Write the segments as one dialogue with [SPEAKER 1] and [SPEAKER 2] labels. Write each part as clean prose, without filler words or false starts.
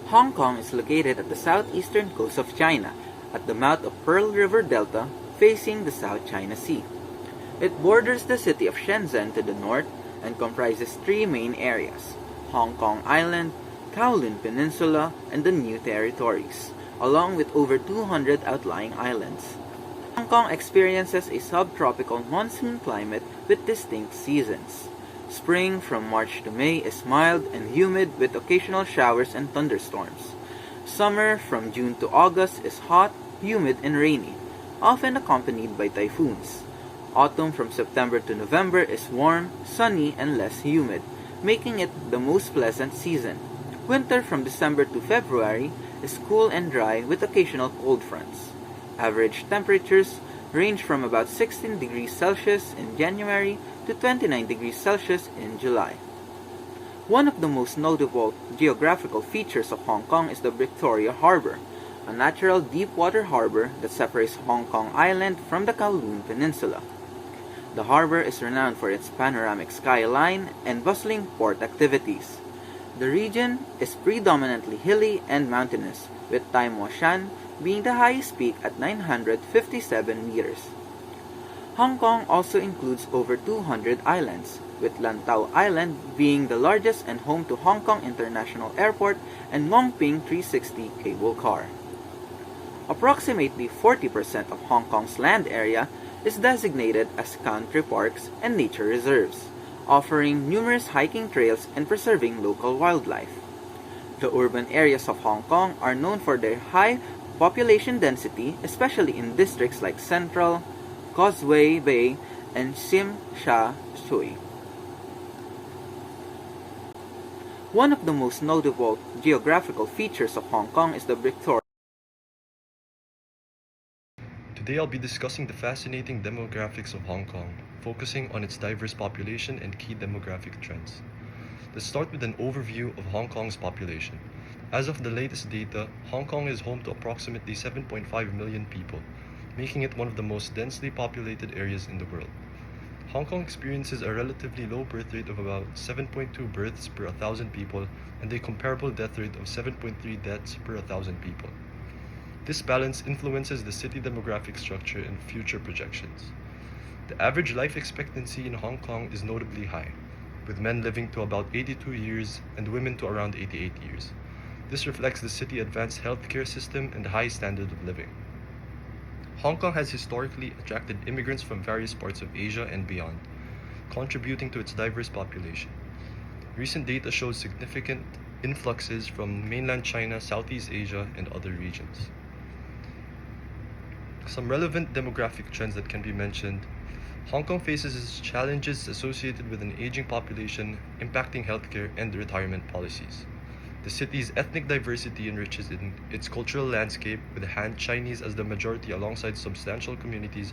[SPEAKER 1] Hong Kong is located at the southeastern coast of China, at the mouth of Pearl River Delta, facing the South China Sea. It borders the city of Shenzhen to the north and comprises three main areas: Hong Kong Island, Kowloon Peninsula, and the New Territories, along with over 200 outlying islands. Hong Kong experiences a subtropical monsoon climate with distinct seasons. Spring from March to May is mild and humid with occasional showers and thunderstorms. Summer from June to August is hot, humid, and rainy, often accompanied by typhoons. Autumn from September to November is warm, sunny, and less humid, making it the most pleasant season. Winter from December to February is cool and dry with occasional cold fronts. Average temperatures range from about 16 degrees Celsius in January to 29 degrees Celsius in July. One of the most notable geographical features of Hong Kong is the Victoria Harbour, a natural deep-water harbor that separates Hong Kong Island from the Kowloon Peninsula. The harbor is renowned for its panoramic skyline and bustling port activities. The region is predominantly hilly and mountainous, with Tai Mo Shan being the highest peak at 957 meters. Hong Kong also includes over 200 islands, with Lantau Island being the largest and home to Hong Kong International Airport and Ngong Ping 360 cable car. Approximately 40% of Hong Kong's land area is designated as country parks and nature reserves, offering numerous hiking trails and preserving local wildlife. The urban areas of Hong Kong are known for their high population density, especially in districts like Central, Causeway Bay, and Tsim Sha Tsui. One of the most notable geographical features of Hong Kong is the Victoria.
[SPEAKER 2] Today I'll be discussing the fascinating demographics of Hong Kong, focusing on its diverse population and key demographic trends. Let's start with an overview of Hong Kong's population. As of the latest data, Hong Kong is home to approximately 7.5 million people, making it one of the most densely populated areas in the world. Hong Kong experiences a relatively low birth rate of about 7.2 births per 1,000 people and a comparable death rate of 7.3 deaths per 1,000 people. This balance influences the city demographic structure and future projections. The average life expectancy in Hong Kong is notably high, with men living to about 82 years and women to around 88 years. This reflects the city's advanced healthcare system and high standard of living. Hong Kong has historically attracted immigrants from various parts of Asia and beyond, contributing to its diverse population. Recent data shows significant influxes from mainland China, Southeast Asia, and other regions. Some relevant demographic trends that can be mentioned: Hong Kong faces challenges associated with an aging population impacting healthcare and retirement policies. The city's ethnic diversity enriches in its cultural landscape, with Han Chinese as the majority alongside substantial communities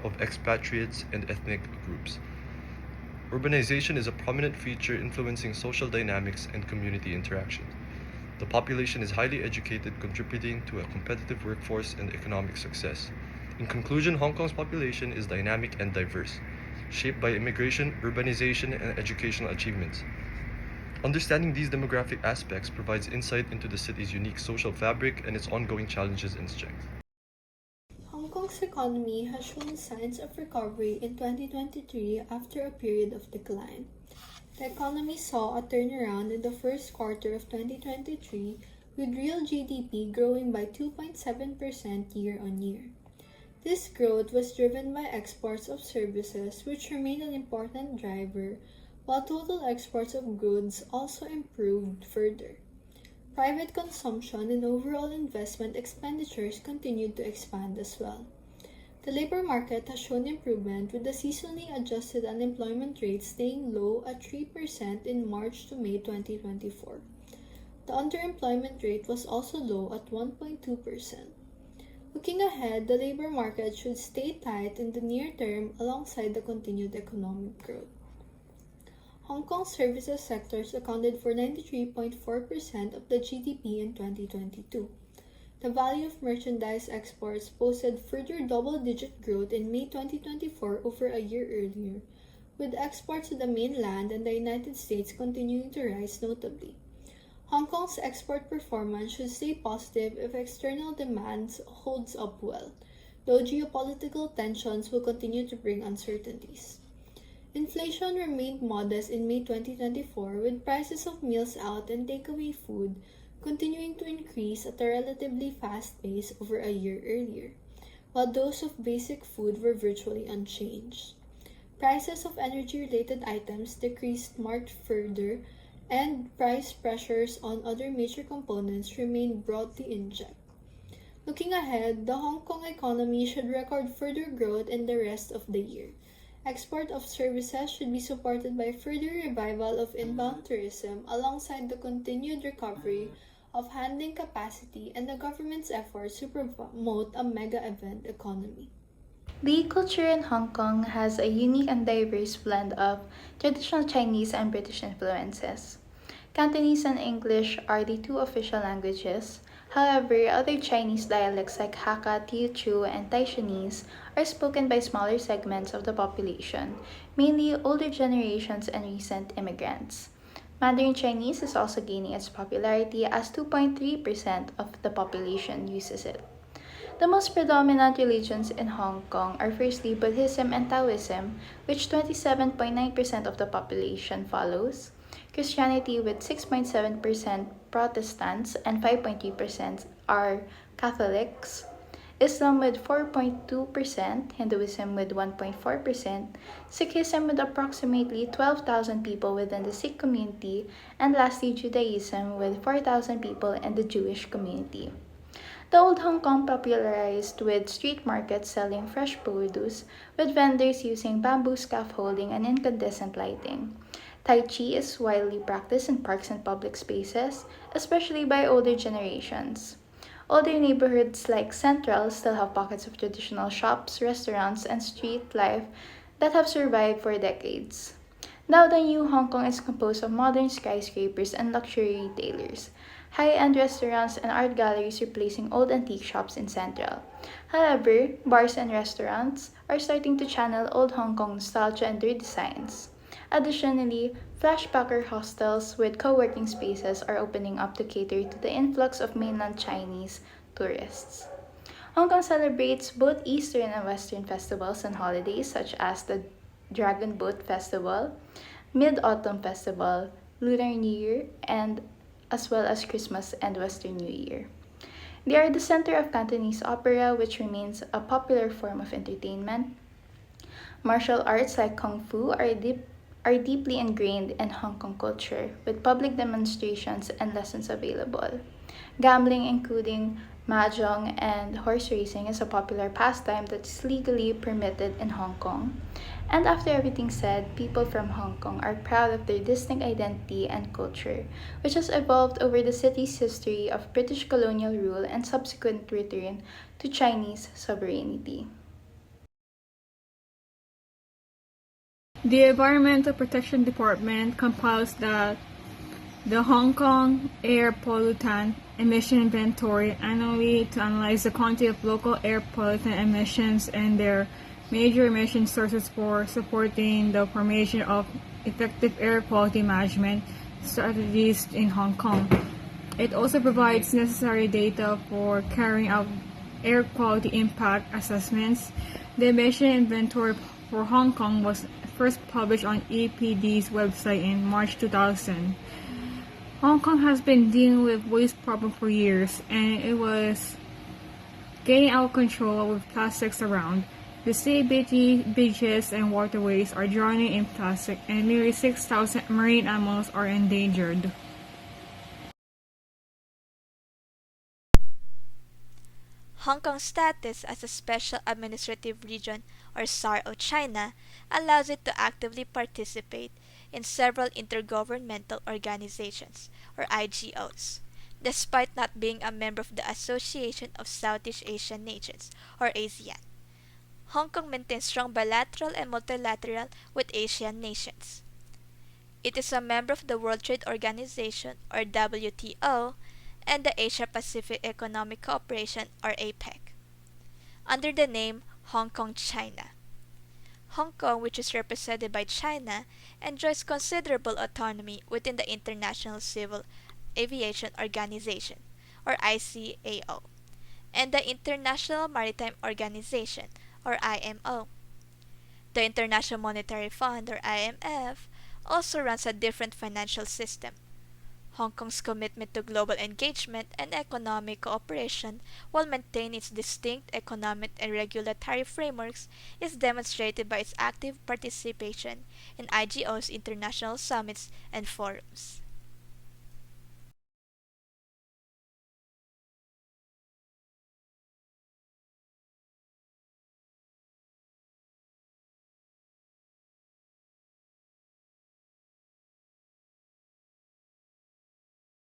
[SPEAKER 2] of expatriates and ethnic groups. Urbanization is a prominent feature influencing social dynamics and community interactions. The population is highly educated, contributing to a competitive workforce and economic success. In conclusion, Hong Kong's population is dynamic and diverse, shaped by immigration, urbanization, and educational achievements. Understanding these demographic aspects provides insight into the city's unique social fabric and its ongoing challenges and strengths.
[SPEAKER 3] Hong Kong's economy has shown signs of recovery in 2023 after a period of decline. The economy saw a turnaround in the first quarter of 2023, with real GDP growing by 2.7% year-on-year. This growth was driven by exports of services, which remained an important driver, while total exports of goods also improved further. Private consumption and overall investment expenditures continued to expand as well. The labor market has shown improvement, with the seasonally adjusted unemployment rate staying low at 3% in March to May 2024. The underemployment rate was also low at 1.2%. Looking ahead, the labor market should stay tight in the near term alongside the continued economic growth. Hong Kong's services sectors accounted for 93.4% of the GDP in 2022. The value of merchandise exports posted further double-digit growth in May 2024 over a year earlier, with exports to the mainland and the United States continuing to rise notably. Hong Kong's export performance should stay positive if external demand holds up well, though geopolitical tensions will continue to bring uncertainties. Inflation remained modest in May 2024, with prices of meals out and takeaway food continuing to increase at a relatively fast pace over a year earlier, while those of basic food were virtually unchanged. Prices of energy-related items decreased marked further, and price pressures on other major components remained broadly in check. Looking ahead, the Hong Kong economy should record further growth in the rest of the year. Export of services should be supported by further revival of inbound tourism alongside the continued recovery of handling capacity and the government's efforts to promote a mega event economy.
[SPEAKER 4] The culture in Hong Kong has a unique and diverse blend of traditional Chinese and British influences. Cantonese and English are the two official languages. However, other Chinese dialects like Hakka, Teochew, and Taishanese are spoken by smaller segments of the population, mainly older generations and recent immigrants. Mandarin Chinese is also gaining its popularity as 2.3% of the population uses it. The most predominant religions in Hong Kong are firstly Buddhism and Taoism, which 27.9% of the population follows, Christianity with 6.7%, Protestants and 5.3% are Catholics, Islam with 4.2%, Hinduism with 1.4%, Sikhism with approximately 12,000 people within the Sikh community, and lastly Judaism with 4,000 people in the Jewish community. The old Hong Kong popularized with street markets selling fresh produce, with vendors using bamboo scaffolding and incandescent lighting. Tai Chi is widely practiced in parks and public spaces, especially by older generations. Older neighborhoods like Central still have pockets of traditional shops, restaurants, and street life that have survived for decades. Now the new Hong Kong is composed of modern skyscrapers and luxury retailers, high-end restaurants and art galleries replacing old antique shops in Central. However, bars and restaurants are starting to channel old Hong Kong nostalgia and their designs. Additionally, flashbacker hostels with co-working spaces are opening up to cater to the influx of mainland Chinese tourists. Hong Kong celebrates both Eastern and Western festivals and holidays such as the Dragon Boat Festival, Mid-Autumn Festival, Lunar New Year, and as well as Christmas and Western New Year. They are the center of Cantonese opera, which remains a popular form of entertainment. Martial arts like Kung Fu are deeply ingrained in Hong Kong culture, with public demonstrations and lessons available. Gambling, including mahjong and horse racing, is a popular pastime that is legally permitted in Hong Kong. And after everything's said, people from Hong Kong are proud of their distinct identity and culture, which has evolved over the city's history of British colonial rule and subsequent return to Chinese sovereignty.
[SPEAKER 5] The Environmental Protection Department compiles the Hong Kong Air Pollutant Emission Inventory annually to analyze the quantity of local air pollutant emissions and their major emission sources for supporting the formation of effective air quality management strategies in Hong Kong. It also provides necessary data for carrying out air quality impact assessments. The emission inventory for Hong Kong was first published on EPD's website in March 2000. Hong Kong has been dealing with waste problem for years, and it was getting out of control with plastics around. The city beaches and waterways are drowning in plastic, and nearly 6,000 marine animals are endangered.
[SPEAKER 6] Hong Kong's status as a Special Administrative Region or SAR of China allows it to actively participate in several intergovernmental organizations or IGOs, despite not being a member of the Association of Southeast Asian Nations or ASEAN. Hong Kong maintains strong bilateral and multilateral with Asian nations. It is a member of the World Trade Organization or WTO and the Asia-Pacific Economic Cooperation or APEC, under the name Hong Kong, China. Hong Kong, which is represented by China, enjoys considerable autonomy within the international civil Aviation Organization, or ICAO, and the International Maritime Organization, or IMO. The International Monetary Fund, or IMF, also runs a different financial system. Hong Kong's commitment to global engagement and economic cooperation while maintaining its distinct economic and regulatory frameworks is demonstrated by its active participation in IGO's international summits and forums.